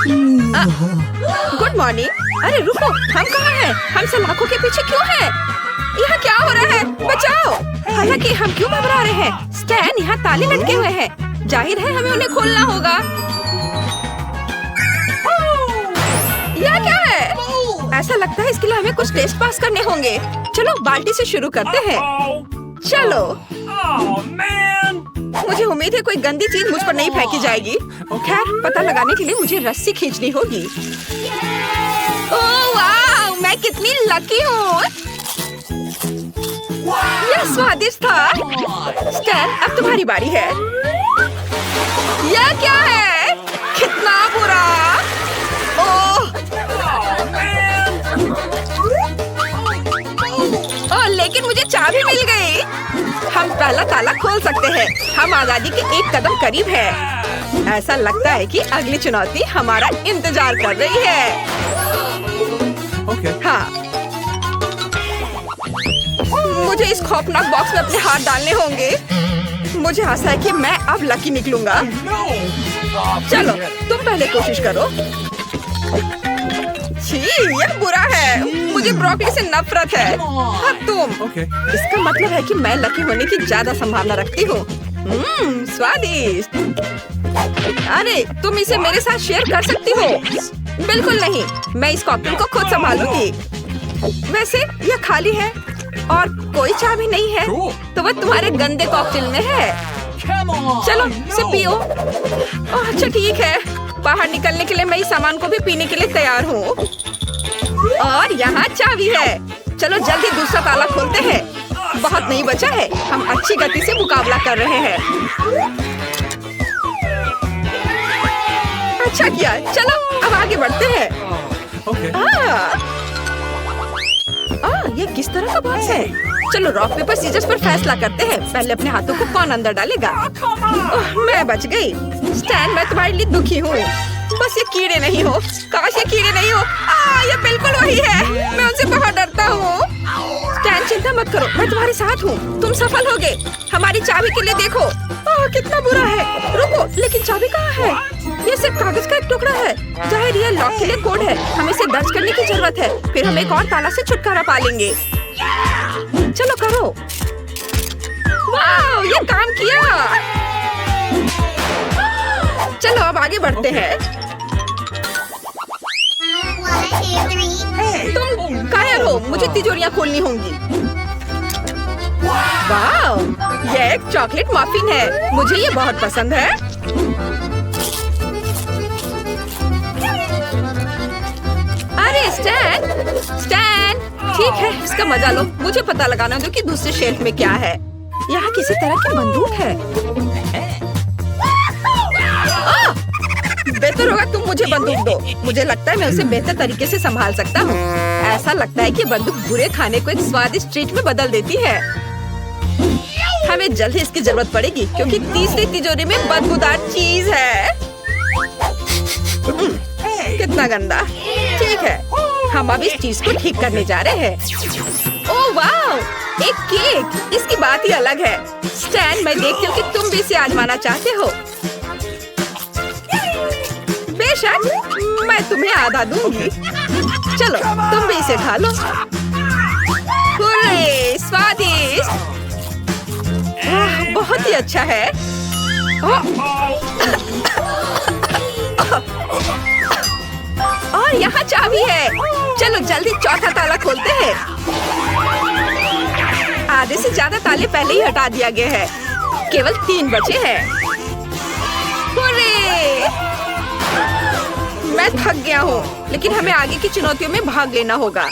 Good morning. अरे रुको, हम कहाँ हैं? हम सलाखों के पीछे क्यों हैं? यहाँ क्या हो रहा है? बचाओ! हालांकि हम क्यों घबरा रहे हैं? स्टैन, यहाँ ताले लटके हुए हैं। जाहिर है हमें उन्हें खोलना होगा। यह क्या है? ऐसा लगता है इसके लिए हमें कुछ टेस्ट पास करने होंगे। चलो बाल्टी से शुरू करते हैं। चलो। मुझे उम्मीद है कोई गंदी चीज मुझ पर नहीं फेंकी जाएगी। खैर, पता लगाने के लिए मुझे रस्सी खींचनी होगी। ओह वाह, मैं कितनी लकी हूँ। यह स्वादिष्ट था। स्टैन, अब तुम्हारी बारी है। यह क्या है? कितना बुरा। ओह, लेकिन मुझे चाबी मिल गई। हम पहला ताला खोल सकते हैं। हम आजादी के एक कदम करीब है। ऐसा लगता है कि अगली चुनौती हमारा इंतजार कर रही है। हाँ, मुझे इस खौफनाक बॉक्स में अपने हाथ डालने होंगे। मुझे आशा है कि मैं अब लकी निकलूंगा। चलो, तुम पहले कोशिश करो। छी, यह बुरा है। मुझे ब्रोकली से नफरत है। अब तुम। इसका मतलब है कि मैं लकी होने की ज्यादा संभावना रखती हूँ। स्वादिष्ट। अरे, तुम इसे मेरे साथ शेयर कर सकती हो। बिल्कुल नहीं, मैं इस कॉकटेल को खुद संभालूंगी। वैसे यह खाली है और कोई चाबी नहीं है, तो वह तुम्हारे गंदे कॉकटेल में है। चलो, इसे पियो। ओह, अच्छा ठीक है। बाहर निकलने के लिए मैं इस सामान को भी पीने के लिए तैयार हूँ। और यहाँ चाबी है। चलो जल्दी दूसरा ताला खोलते हैं। बहुत नहीं बचा है। हम अच्छी गति से मुकाबला कर रहे हैं। अच्छा किया। चलो अब आगे बढ़ते हैं। ये किस तरह का बॉक्स है? चलो रॉक पेपर सीजर्स पर फैसला करते हैं। पहले अपने हाथों को कौन अंदर डालेगा? मैं बच गई। स्टैन, मैं तुम्हारे लिए दुखी हूँ। बस ये कीड़े नहीं हो। काश ये कीड़े नहीं हो। ये बिल्कुल वही है। मैं उनसे बहुत डरता हूँ। स्टैन, चिंता मत करो, मैं तुम्हारे साथ हूँ। तुम सफल होगे। हमारी चाबी के लिए देखो। कितना बुरा है। रुको, लेकिन चाबी कहाँ है? ये सिर्फ कागज का एक टुकड़ा है। जाहिर ये लॉक के लिए कोड है। हमें इसे दर्ज करने की जरूरत है। फिर हम एक और ताला से छुटकारा पा लेंगे। चलो करो। वाह, ये काम किया। चलो अब आगे बढ़ते हैं। तुम कायर हो। मुझे तिजोरियां खोलनी होंगी। वाह, ये एक चॉकलेट मफिन है। मुझे ये बहुत पसंद है। अरे स्टैन, ठीक है, इसका मजा लो। मुझे पता लगाना दो कि दूसरे शेल्फ में क्या है। यहाँ किसी तरह की बंदूक है। बेहतर होगा तुम मुझे बंदूक दो। मुझे लगता है मैं उसे बेहतर तरीके से संभाल सकता हूँ। ऐसा लगता है कि बंदूक बुरे खाने को एक स्वादिष्ट ट्रीट में बदल देती है। हमें जल्द ही इसकी जरूरत पड़ेगी क्योंकि तीसरी तिजोरी में बदबूदार चीज है। कितना गंदा। ठीक है, हम अब इस चीज को ठीक करने जा रहे हैं। ओह वाह, एक केक। इसकी बात ही अलग है। स्टैन, मैं देखती हूँ कि तुम भी इसे आजमाना चाहते हो। बेशक, मैं तुम्हें आधा दूंगी। चलो तुम भी इसे खा लो। हुर्रे, स्वादिष्ट। बहुत ही अच्छा है। और यहाँ चाबी है। चलो जल्दी चौथा ताला खोलते हैं। आधे से ज्यादा ताले पहले ही हटा दिया गया है। केवल 3 बचे हैं। मैं थक गया हूँ, लेकिन हमें आगे की चुनौतियों में भाग लेना होगा।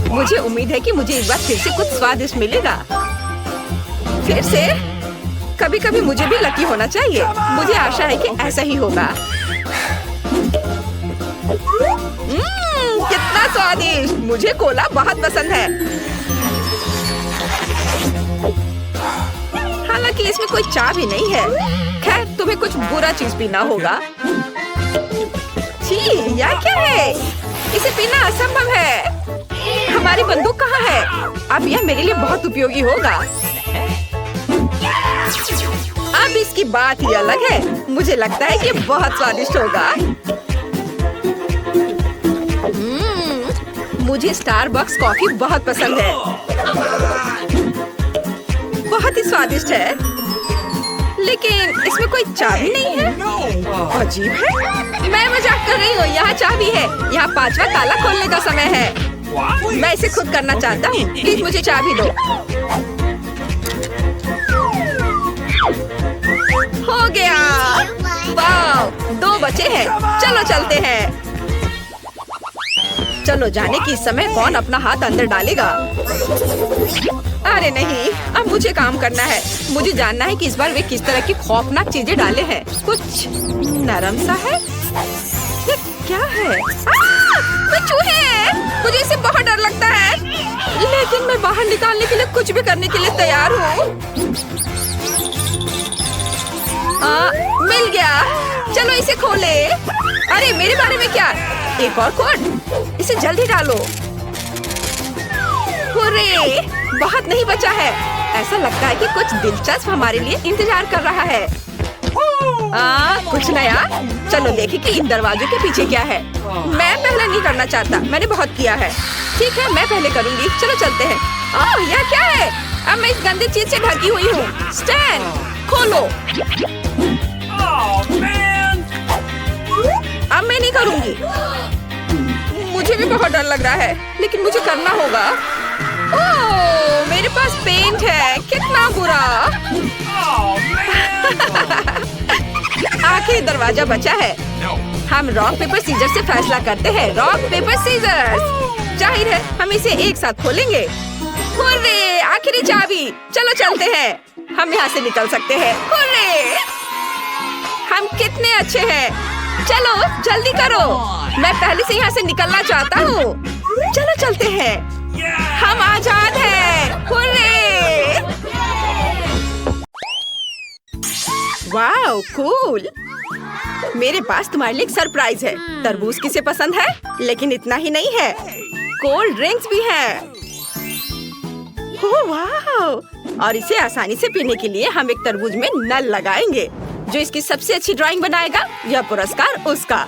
मुझे उम्मीद है कि मुझे एक बार फिर से कुछ स्वादिष्ट मिलेगा। फिर से? कभी कभी मुझे भी लकी होना चाहिए। मुझे आशा है कि ऐसा ही होगा। कितना स्वादिष्ट। मुझे कोला बहुत पसंद है। हालांकि इसमें कोई चाबी नहीं है। खैर, तुम्हें कुछ बुरा चीज पीना होगा। छी, यह क्या है? इसे पीना असंभव है। हमारी बंदूक कहाँ है? अब यह मेरे लिए बहुत उपयोगी होगा। अब इसकी बात ही अलग है। मुझे लगता है कि बहुत स्वादिष्ट होगा। मुझे स्टारबक्स कॉफी बहुत पसंद है। बहुत ही स्वादिष्ट है, लेकिन इसमें कोई चाबी नहीं है। अजीब है। मैं मजाक कर रही हूँ, यहाँ चाबी है। यहाँ 5वां ताला खोलने का समय है। मैं इसे खुद करना चाहता हूँ। प्लीज मुझे चाबी दो। हो गया। वाह, 2 बचे हैं। चलो चलते हैं। चलो जाने कि इस समय कौन अपना हाथ अंदर डालेगा। अरे नहीं, अब मुझे काम करना है। मुझे जानना है कि इस बार वे किस तरह की खौफनाक चीजें डाले हैं। कुछ नरम सा है। ये क्या है? वे चूहे हैं। मुझे इससे बहुत डर लगता है, लेकिन मैं बाहर निकालने के लिए कुछ भी करने के लिए तैयार हूँ। मिल गया। चलो इसे खोले। अरे मेरे बारे में क्या? एक और कोड। इसे जल्दी डालो। हुर्रे! बहुत नहीं बचा है। ऐसा लगता है कि कुछ दिलचस्प हमारे लिए इंतजार कर रहा है। कुछ नया। चलो देखें कि इन दरवाजों के पीछे क्या है। मैं पहले नहीं करना चाहता, मैंने बहुत किया है। ठीक है, मैं पहले करूंगी। चलो चलते हैं। ओह, यह क्या है? अब मैं इस गंदी चीज से ढकी हुई हूँ। स्टैंड खोलो। अब मैं नहीं करूंगी। मुझे भी बहुत डर लग रहा है, लेकिन मुझे करना होगा। ओह, मेरे पास पेंट है। कितना बुरा। आखिर दरवाजा बचा है। हम रॉक पेपर सीजर से फैसला करते हैं। Rock paper scissors. जाहिर है हम इसे एक साथ खोलेंगे। हुर्रे! आखिरी चाबी। चलो चलते हैं। हम यहाँ से निकल सकते हैं। हुर्रे! हम कितने अच्छे हैं। चलो जल्दी करो। मैं पहले से यहाँ से निकलना चाहता हूँ। चलो चलते हैं। हम आजाद हैं। हुर्रे! Wow, cool. मेरे पास तुम्हारे लिए एक सरप्राइज है। तरबूज किसे पसंद है? लेकिन इतना ही नहीं है, कोल्ड ड्रिंक्स भी है। ओह वाह! और इसे आसानी से पीने के लिए हम एक तरबूज में नल लगाएंगे। जो इसकी सबसे अच्छी ड्राइंग बनाएगा, यह पुरस्कार उसका।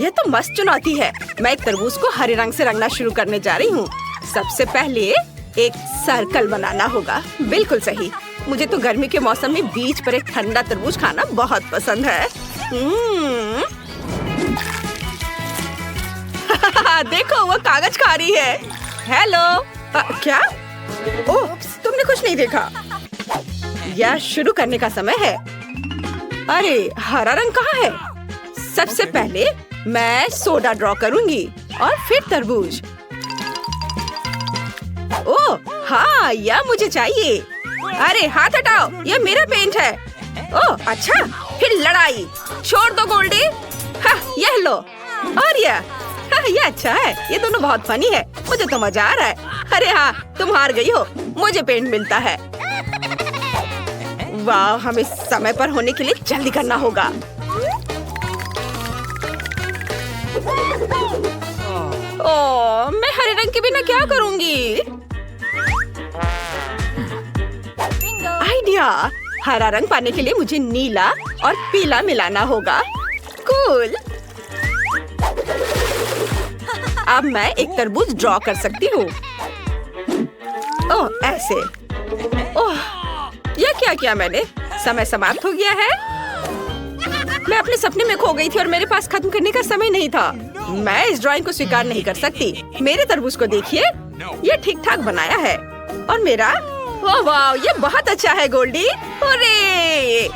यह तो मस्त चुनौती है। मैं एक तरबूज को हरे रंग से रंगना शुरू करने जा रही हूँ। सबसे पहले एक सर्कल बनाना होगा। बिल्कुल सही। मुझे तो गर्मी के मौसम में बीच पर एक ठंडा तरबूज खाना बहुत पसंद है। देखो, वो कागज खा रही है। हेलो। क्या? ओह, तुमने कुछ नहीं देखा। यह शुरू करने का समय है। अरे हरा रंग कहाँ है? सबसे पहले मैं सोडा ड्रॉ करूंगी और फिर तरबूज। ओह हाँ, यह मुझे चाहिए। अरे हाथ हटाओ, यह मेरा पेंट है। ओह अच्छा, फिर लड़ाई। छोड़ दो गोल्डी। हाँ, यह लो। और यह अच्छा है। ये दोनों बहुत फनी है। मुझे तो मजा आ रहा है। अरे हाँ, तुम हार गई हो। मुझे पेंट मिलता है। वाह, हमें समय पर होने के लिए जल्दी करना होगा। ओह, मैं हरे रंग के बिना क्या करूंगी? आइडिया। हरा रंग पाने के लिए मुझे नीला और पीला मिलाना होगा। कूल। अब मैं एक तरबूज ड्रॉ कर सकती हूँ। ओह ऐसे। ओह, यह क्या किया मैंने? समय समाप्त हो गया है। मैं अपने सपने में खो गई थी और मेरे पास खत्म करने का समय नहीं था। मैं इस ड्राइंग को स्वीकार नहीं कर सकती। मेरे तरबूज को देखिए, ये ठीक ठाक बनाया है। और मेरा, ओह वाह, ये बहुत अच्छा है गोल्डी। हुर्रे!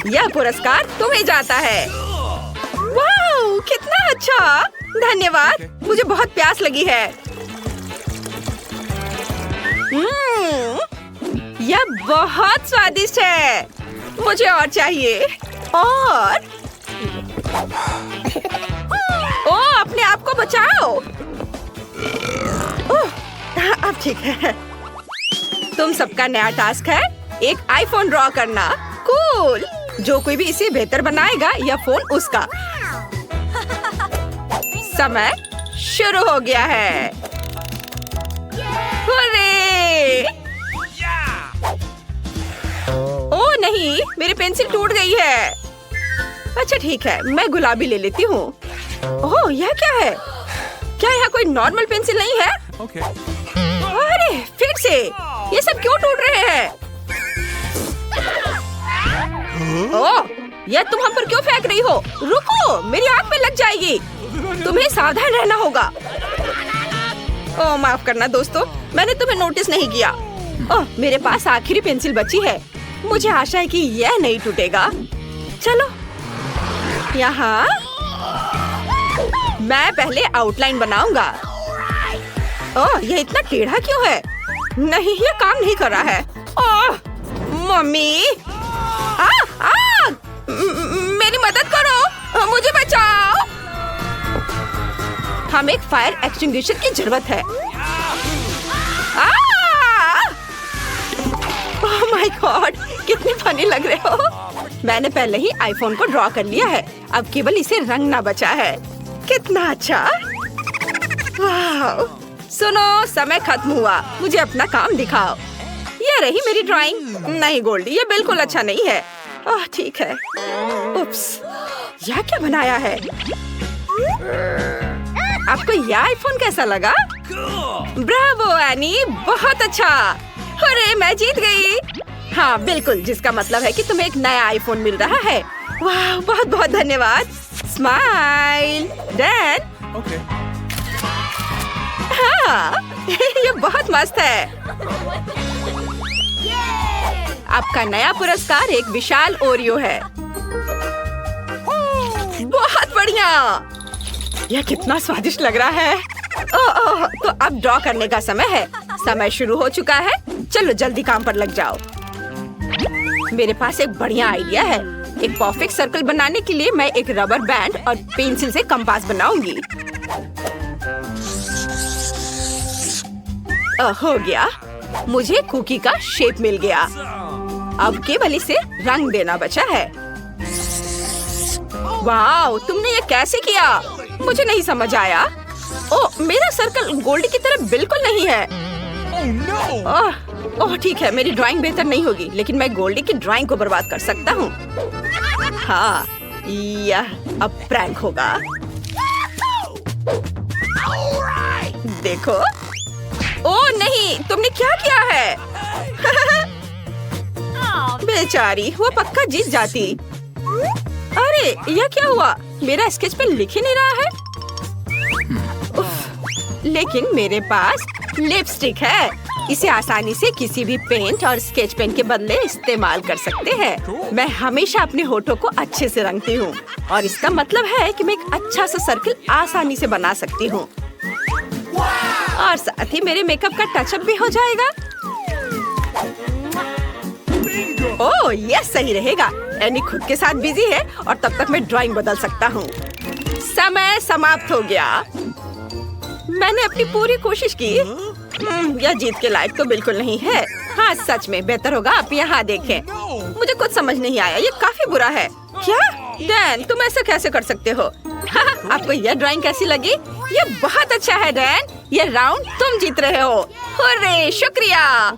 यह पुरस्कार तुम्हें जाता है। वाह, कितना अच्छा। धन्यवाद। मुझे बहुत प्यास लगी है। यह बहुत स्वादिष्ट है। मुझे और चाहिए। और ओह, अपने आप को बचाओ। ओह, अब ठीक है। तुम सबका नया टास्क है एक आईफोन ड्रॉ करना। कूल। जो कोई भी इसे बेहतर बनाएगा, यह फोन उसका। समय शुरू हो गया है। हुर्रे! ओह नहीं, मेरी पेंसिल टूट गई है। अच्छा ठीक है, मैं गुलाबी ले लेती हूँ। ओह, यह क्या है? क्या यहाँ कोई नॉर्मल पेंसिल नहीं है? अरे फिर से ये सब क्यों टूट रहे हैं? ओह, ये तुम हम पर क्यों फेंक रही हो? रुको, मेरी आँख में लग जाएगी। तुम्हें सावधान रहना होगा। ओह माफ करना दोस्तों, मैंने तुम्हें नोटिस नहीं किया। ओह, मेरे पास आखिरी पेंसिल बची है। मुझे आशा है कि यह नहीं टूटेगा। चलो यहाँ मैं पहले आउटलाइन बनाऊंगा। ओह, ये इतना टेढ़ा क्यों है? नहीं, ये काम नहीं कर रहा है। ओह, मम्मी, मेरी मदद करो, मुझे बचाओ। हमें एक फायर एक्सटिंग्विशर की जरूरत है। ओह माय गॉड, कितने फनी लग रहे हो। मैंने पहले ही आईफोन को ड्रॉ कर लिया है, अब केवल इसे रंग ना बचा है। कितना अच्छा। वाह, सुनो, समय खत्म हुआ, मुझे अपना काम दिखाओ। ये रही मेरी ड्राइंग। नहीं गोल्डी, ये बिल्कुल अच्छा नहीं है। ओह ठीक है। उप्स, यह क्या बनाया है? आपको यह आईफोन कैसा लगा? ब्रावो एनी, बहुत अच्छा। अरे मैं जीत गई। हाँ बिल्कुल, जिसका मतलब है कि तुम्हें एक नया आईफोन मिल रहा है। वाह, बहुत बहुत धन्यवाद। Smile Dan. Okay. हाँ, ये बहुत मस्त है। आपका नया पुरस्कार एक विशाल ओरियो है। बहुत बढ़िया। यह कितना स्वादिष्ट लग रहा है। ओह, तो अब ड्रॉ करने का समय है। समय शुरू हो चुका है। चलो जल्दी काम पर लग जाओ। मेरे पास एक बढ़िया आइडिया है। एक परफेक्ट सर्कल बनाने के लिए मैं एक रबर बैंड और पेंसिल से कंपास बनाऊंगी। हो गया, मुझे कुकी का शेप मिल गया। अब केवल इसे रंग देना बचा है। वाह, तुमने ये कैसे किया? मुझे नहीं समझ आया। ओह, मेरा सर्कल गोल्डी की तरह बिल्कुल नहीं है। ओह ठीक है, मेरी ड्राइंग बेहतर नहीं होगी, लेकिन मैं गोल्डी की ड्राइंग को बर्बाद कर सकता हूँ। हाँ, यह अब प्रैंक होगा। देखो। ओह नहीं, तुमने क्या किया है? बेचारी, वो पक्का जीत जाती। अरे यह क्या हुआ? मेरा स्केच पेन लिख ही नहीं रहा है। लेकिन मेरे पास लिपस्टिक है। इसे आसानी से किसी भी पेंट और स्केच पेन के बदले इस्तेमाल कर सकते हैं। मैं हमेशा अपने होठों को अच्छे से रंगती हूँ और इसका मतलब है कि मैं एक अच्छा सा सर्कल आसानी से बना सकती हूँ। और साथ ही मेरे मेकअप का टचअप भी हो जाएगा। ओह, यह सही रहेगा। एनी खुद के साथ बिजी है और तब तक मैं ड्राइंग बदल सकता हूँ। समय समाप्त हो गया। मैंने अपनी पूरी कोशिश की। यह जीत के लायक तो बिल्कुल नहीं है। हाँ सच में बेहतर होगा आप यहाँ देखें। मुझे कुछ समझ नहीं आया, ये काफी बुरा है। क्या डैन, तुम ऐसा कैसे कर सकते हो? आपको यह ड्राइंग कैसी लगी? ये बहुत अच्छा है डैन। ये राउंड तुम जीत रहे हो। हुर्रे, शुक्रिया।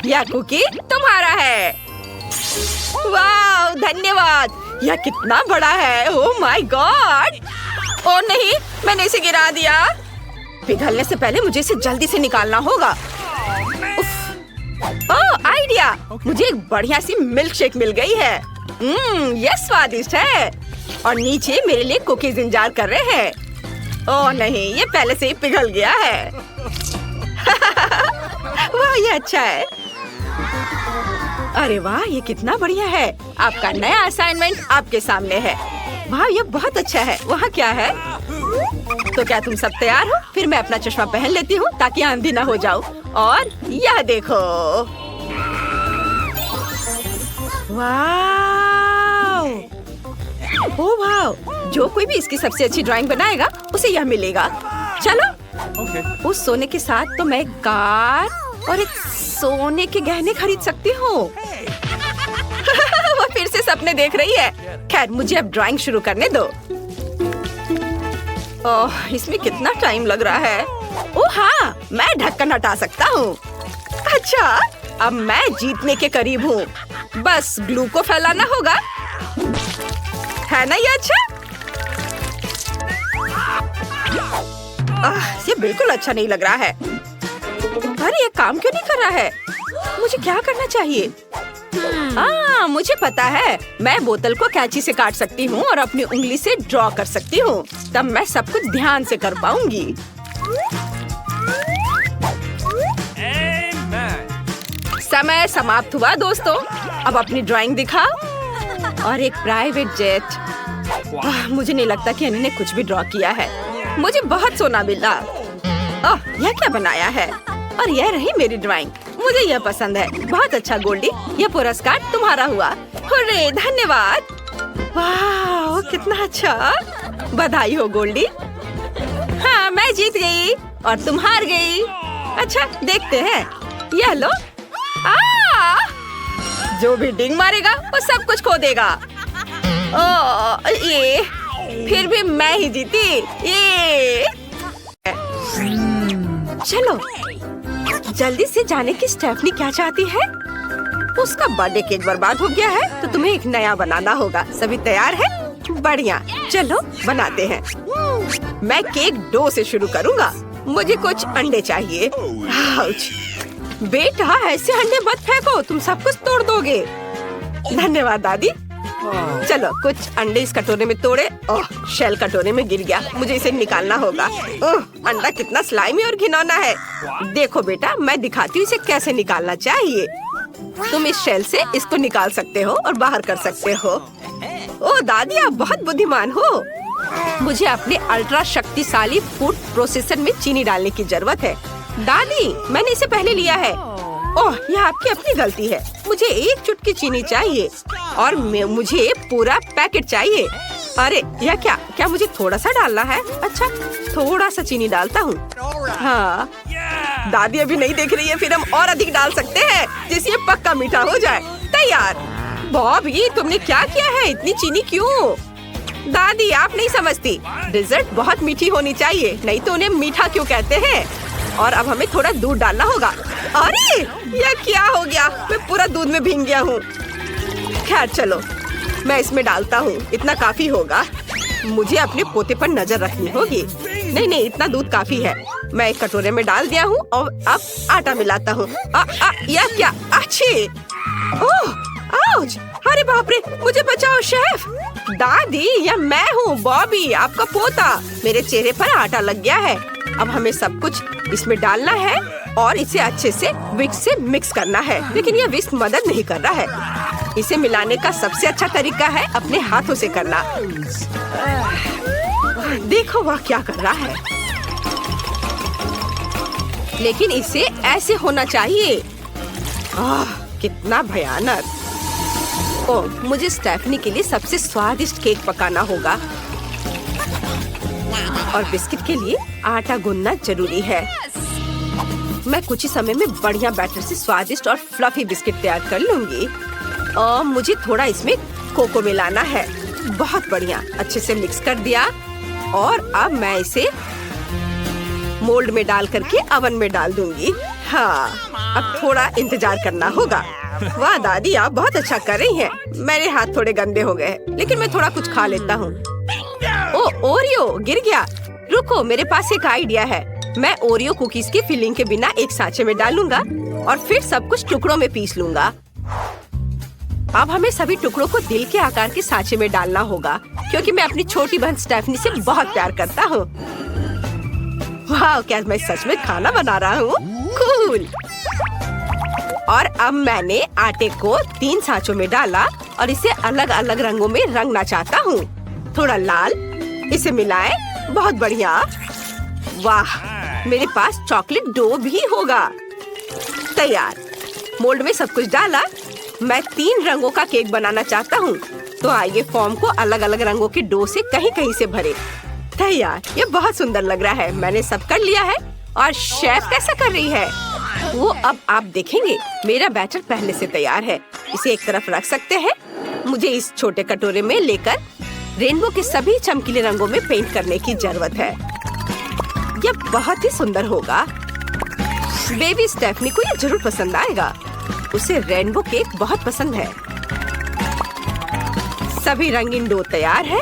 यह कुकी तुम्हारा है। वाह, धन्यवाद। यह कितना बड़ा है। Oh my God. ओह नहीं, मैंने इसे गिरा दिया। पिघलने से पहले मुझे इसे जल्दी से निकालना होगा। ओह आइडिया, मुझे एक बढ़िया सी मिल्क शेक मिल गई है। यह स्वादिष्ट है और नीचे मेरे लिए कुकीज इंतजार कर रहे हैं। ओह नहीं, ये पहले से ही पिघल गया है। वाह, ये अच्छा है। अरे वाह, ये कितना बढ़िया है। आपका नया असाइनमेंट आपके सामने है। वाह, ये बहुत अच्छा है। वहाँ क्या है? तो क्या तुम सब तैयार हो? फिर मैं अपना चश्मा पहन लेती हूँ ताकि आंधी ना हो जाऊँ। और यह देखो। वाह, ओह वाह, जो कोई भी इसकी सबसे अच्छी ड्राइंग बनाएगा उसे यह मिलेगा। चलो। उस सोने के साथ तो मैं एक कार और एक सोने के गहने खरीद सकती हूँ। वो फिर से सपने देख रही है। खैर, मुझे अब ड्राइंग शुरू करने दो। ओह, इसमें कितना टाइम लग रहा है। ओह हाँ, मैं ढक्कन हटा सकता हूँ। अच्छा, अब मैं जीतने के करीब हूँ। बस ग्लू को फैलाना होगा, है ना ये अच्छा? ये बिल्कुल अच्छा नहीं लग रहा है। अरे ये काम क्यों नहीं कर रहा है? मुझे क्या करना चाहिए? मुझे पता है, मैं बोतल को कैंची से काट सकती हूँ और अपनी उंगली से ड्रॉ कर सकती हूँ। तब मैं सब कुछ ध्यान से कर पाऊंगी। समय समाप्त हुआ दोस्तों। अब अपनी ड्राइंग दिखाओ। और एक प्राइवेट जेट। मुझे नहीं लगता कि अन्य ने कुछ भी ड्रॉ किया है। मुझे बहुत सोना मिला। यह क्या बनाया है? और यह रही मेरी ड्राइंग। मुझे यह पसंद है। बहुत अच्छा गोल्डी, यह पुरस्कार तुम्हारा हुआ। हुर्रे, धन्यवाद। वाह, कितना अच्छा। बधाई हो गोल्डी। हाँ, मैं जीत गई और तुम हार गई। अच्छा, देखते हैं। यह लो। जो भी डिंग मारेगा वो सब कुछ खो देगा। ये फिर भी मैं ही जीती। ये चलो जल्दी से जाने की स्टेफनी क्या चाहती है। उसका बर्थडे केक बर्बाद हो गया है तो तुम्हें एक नया बनाना होगा। सभी तैयार है? बढ़िया, चलो बनाते हैं। मैं केक डो से शुरू करूँगा। मुझे कुछ अंडे चाहिए। आउच। बेटा, ऐसे अंडे मत फेंको, तुम सब कुछ तोड़ दोगे। धन्यवाद दादी। चलो कुछ अंडे इस कटोरे में तोड़े। शेल कटोरे में गिर गया। मुझे इसे निकालना होगा। अंडा कितना स्लाइमी और घिनौना है। देखो बेटा, मैं दिखाती हूँ इसे कैसे निकालना चाहिए। तुम इस शेल से इसको निकाल सकते हो और बाहर कर सकते हो। ओह दादी, आप बहुत बुद्धिमान हो। मुझे अपने अल्ट्रा शक्तिशाली फूड प्रोसेसर में चीनी डालने की जरूरत है। दादी, मैंने इसे पहले लिया है। ओह, यह आपकी अपनी गलती है। मुझे एक चुटकी चीनी चाहिए और मुझे पूरा पैकेट चाहिए। अरे यह क्या मुझे थोड़ा सा डालना है? अच्छा, थोड़ा सा चीनी डालता हूँ। हाँ, दादी अभी नहीं देख रही है, फिर हम और अधिक डाल सकते हैं जिससे पक्का मीठा हो जाए। तैयार। बॉबी, तुमने क्या किया है? इतनी चीनी क्यों? दादी, आप नहीं समझती। डिजर्ट बहुत मीठी होनी चाहिए, नहीं तो उन्हें मीठा क्यों कहते हैं। और अब हमें थोड़ा दूध डालना होगा। अरे यह क्या हो गया? मैं पूरा दूध में भीग गया हूँ। खैर चलो, मैं इसमें डालता हूँ। इतना काफी होगा। मुझे अपने पोते पर नजर रखनी होगी। नहीं, इतना दूध काफी है। मैं एक कटोरे में डाल दिया हूँ और अब आटा मिलाता हूँ। यह क्या? अच्छी। ओह, आउच! अरे बाप रे, मुझे बचाओ शेफ। दादी, यह मैं हूँ बॉबी, आपका पोता। मेरे चेहरे पर आटा लग गया है। अब हमें सब कुछ इसमें डालना है और इसे अच्छे से विस्क से मिक्स करना है। लेकिन यह विस्क मदद नहीं कर रहा है। इसे मिलाने का सबसे अच्छा तरीका है अपने हाथों से करना। देखो वह क्या कर रहा है। लेकिन इसे ऐसे होना चाहिए। कितना भयानक। मुझे स्टेफनी के लिए सबसे स्वादिष्ट केक पकाना होगा और बिस्किट के लिए आटा गूंदना जरूरी है। मैं कुछ ही समय में बढ़िया बैटर से स्वादिष्ट और फ्लफी बिस्किट तैयार कर लूंगी। और मुझे थोड़ा इसमें कोको मिलाना है। बहुत बढ़िया, अच्छे से मिक्स कर दिया। और अब मैं इसे मोल्ड में डाल करके अवन में डाल दूंगी। हाँ, अब थोड़ा इंतजार करना होगा। वाह दादी, आप बहुत अच्छा कर रही हैं। मेरे हाथ थोड़े गंदे हो गए, लेकिन मैं थोड़ा कुछ खा लेता हूँ। ओरियो गिर गया। रुको, मेरे पास एक आइडिया है। मैं ओरियो कुकीज की फिलिंग के बिना एक सांचे में डालूंगा और फिर सब कुछ टुकड़ों में पीस लूंगा। अब हमें सभी टुकड़ों को दिल के आकार के सांचे में डालना होगा, क्योंकि मैं अपनी छोटी बहन स्टेफनी से बहुत प्यार करता हूँ। वाह, क्या मैं सच में खाना बना रहा हूँ? कूल। और अब मैंने आटे को 3 सांचों में डाला और इसे अलग अलग रंगों में रंगना चाहता हूँ। थोड़ा लाल, इसे मिलाएं। बहुत बढ़िया। वाह, मेरे पास चॉकलेट डो भी होगा। तैयार। मोल्ड में सब कुछ डाला। मैं 3 रंगों का केक बनाना चाहता हूँ, तो आइए फॉर्म को अलग अलग रंगों के डो से कहीं कहीं से भरे। तैयार। ये बहुत सुंदर लग रहा है। मैंने सब कर लिया है। और शेफ कैसा कर रही है वो अब आप देखेंगे। मेरा बैटर पहले से तैयार है। इसे एक तरफ रख सकते हैं। मुझे इस छोटे कटोरे में लेकर रेनबो के सभी चमकीले रंगों में पेंट करने की जरूरत है। यह बहुत ही सुंदर होगा। बेबी स्टेफनी को यह जरूर पसंद आएगा। उसे रेनबो केक बहुत पसंद है। सभी रंगीन डो तैयार है।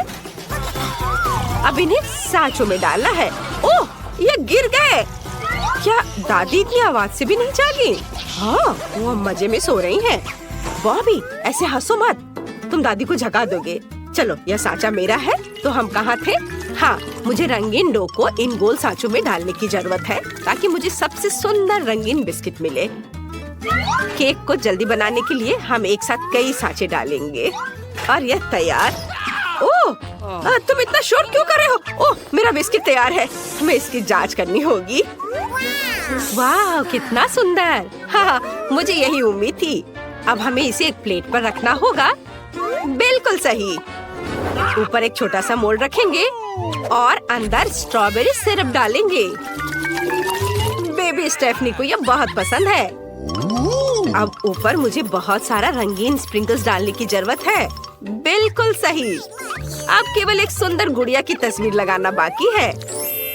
अब इन्हें सांचों में डालना है। ओह, ये गिर गए। क्या दादी इतनी आवाज से भी नहीं जागी? हाँ, वो मजे में सो रही हैं। बॉबी, ऐसे हंसो मत, तुम दादी को झका दोगे। चलो, यह सांचा मेरा है। तो हम कहाँ थे? हाँ, मुझे रंगीन डो को इन गोल सांचों में डालने की जरूरत है ताकि मुझे सबसे सुंदर रंगीन बिस्किट मिले। केक को जल्दी बनाने के लिए हम एक साथ कई सांचे डालेंगे और यह तैयार। ओह, तुम इतना शोर क्यों कर रहे हो? ओह, मेरा बिस्किट तैयार है। हमें इसकी जांच करनी होगी। वाह, कितना सुंदर। हाँ, मुझे यही उम्मीद थी। अब हमें इसे एक प्लेट पर रखना होगा। बिल्कुल सही। ऊपर एक छोटा सा मोल्ड रखेंगे और अंदर स्ट्रॉबेरी सिरप डालेंगे। बेबी स्टेफनी को यह बहुत पसंद है। अब ऊपर मुझे बहुत सारा रंगीन स्प्रिंकल्स डालने की जरूरत है। बिल्कुल सही। अब केवल एक सुंदर गुड़िया की तस्वीर लगाना बाकी है।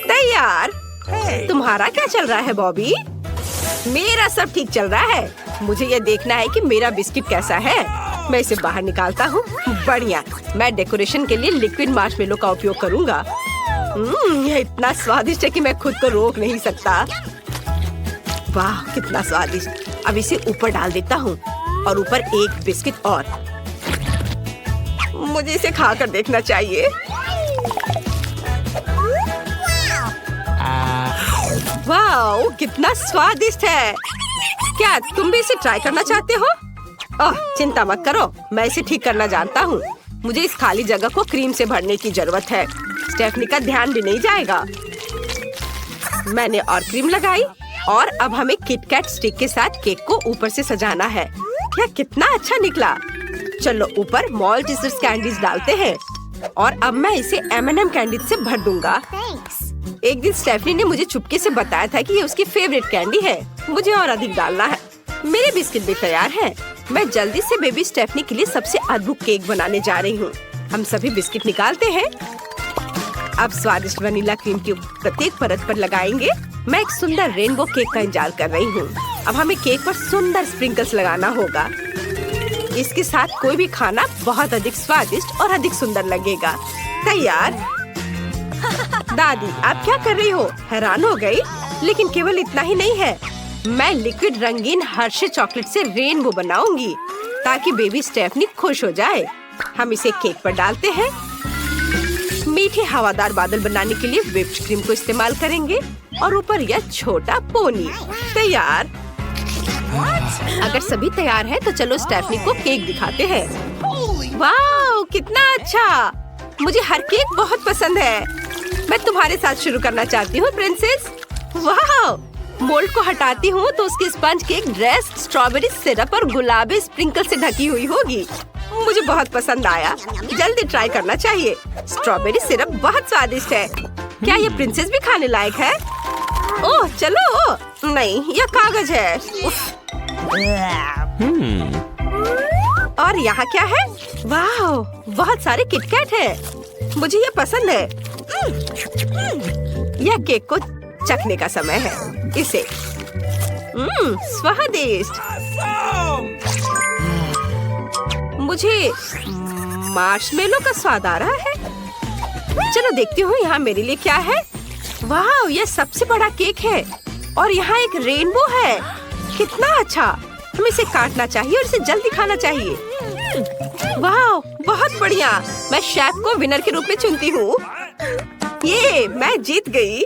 तैयार। तुम्हारा क्या चल रहा है बॉबी? मेरा सब ठीक चल रहा है। मुझे ये देखना है कि मेरा बिस्किट कैसा है। मैं इसे बाहर निकालता हूँ। बढ़िया। मैं डेकोरेशन के लिए लिक्विड मार्शमेलो का उपयोग करूँगा। यह इतना स्वादिष्ट है कि मैं खुद को रोक नहीं सकता। वाह, कितना स्वादिष्ट। अब इसे ऊपर डाल देता हूँ और ऊपर एक बिस्किट और। मुझे इसे खाकर देखना चाहिए। वाह, कितना स्वादिष्ट है। क्या तुम भी इसे ट्राई करना चाहते हो? ओह, चिंता मत करो, मैं इसे ठीक करना जानता हूँ। मुझे इस खाली जगह को क्रीम से भरने की जरूरत है। स्टेफनी का ध्यान भी नहीं जाएगा। मैंने और क्रीम लगाई और अब हमें किटकैट स्टिक के साथ केक को ऊपर से सजाना है। यह कितना अच्छा निकला। चलो, ऊपर माल्टेसर्स कैंडीज डालते हैं और अब मैं इसे M&M कैंडीज से भर दूंगा। एक दिन स्टेफनी ने मुझे चुपके से बताया था कि ये उसकी फेवरेट कैंडी है। मुझे और अधिक डालना है। मेरे बिस्किट भी तैयार हैं। मैं जल्दी से बेबी स्टेफनी के लिए सबसे अद्भुत केक बनाने जा रही हूँ। हम सभी बिस्किट निकालते हैं। अब स्वादिष्ट वनीला क्रीम की प्रत्येक परत पर लगाएंगे। मैं एक सुंदर रेनबो केक का इंतजार कर रही हूँ। अब हमें केक पर सुंदर स्प्रिंकल्स लगाना होगा। इसके साथ कोई भी खाना बहुत अधिक स्वादिष्ट और अधिक सुंदर लगेगा। तैयार। दादी, आप क्या कर रही हो? हैरान हो गई? लेकिन केवल इतना ही नहीं है। मैं लिक्विड रंगीन हर्षे चॉकलेट से रेनबो बनाऊंगी ताकि बेबी स्टेफनी खुश हो जाए। हम इसे केक पर डालते हैं। मीठे हवादार बादल बनाने के लिए व्हिप्ड क्रीम को इस्तेमाल करेंगे और ऊपर यह छोटा पोनी। तैयार। अगर सभी तैयार है तो चलो स्टेफनी को केक दिखाते हैं। वाह, कितना अच्छा। मुझे हर केक बहुत पसंद है। मैं तुम्हारे साथ शुरू करना चाहती हूँ प्रिंसेस। वाह, मोल्ड को हटाती हूँ तो उसकी sponge cake dress strawberry syrup और गुलाबी स्प्रिंकल से ढकी हुई होगी। मुझे बहुत पसंद आया। जल्दी ट्राई करना चाहिए। स्ट्रॉबेरी सिरप बहुत स्वादिष्ट है। क्या ये प्रिंसेस भी खाने लायक है? ओह, चलो। नहीं, यह कागज है। और यहाँ क्या है? वाह, बहुत सारे किटकैट है। मुझे ये पसंद है। यह केक को चखने का समय है। इसे स्वादिष्ट। मुझे मार्शमेलो का स्वाद आ रहा है। चलो देखती हूँ यहाँ मेरे लिए क्या है। वाह, यह सबसे बड़ा केक है और यहाँ एक रेनबो है। कितना अच्छा। हमें इसे काटना चाहिए और इसे जल्दी खाना चाहिए। वाह, बहुत बढ़िया। मैं शेफ को विनर के रूप में चुनती हूँ। ये मैं जीत गई।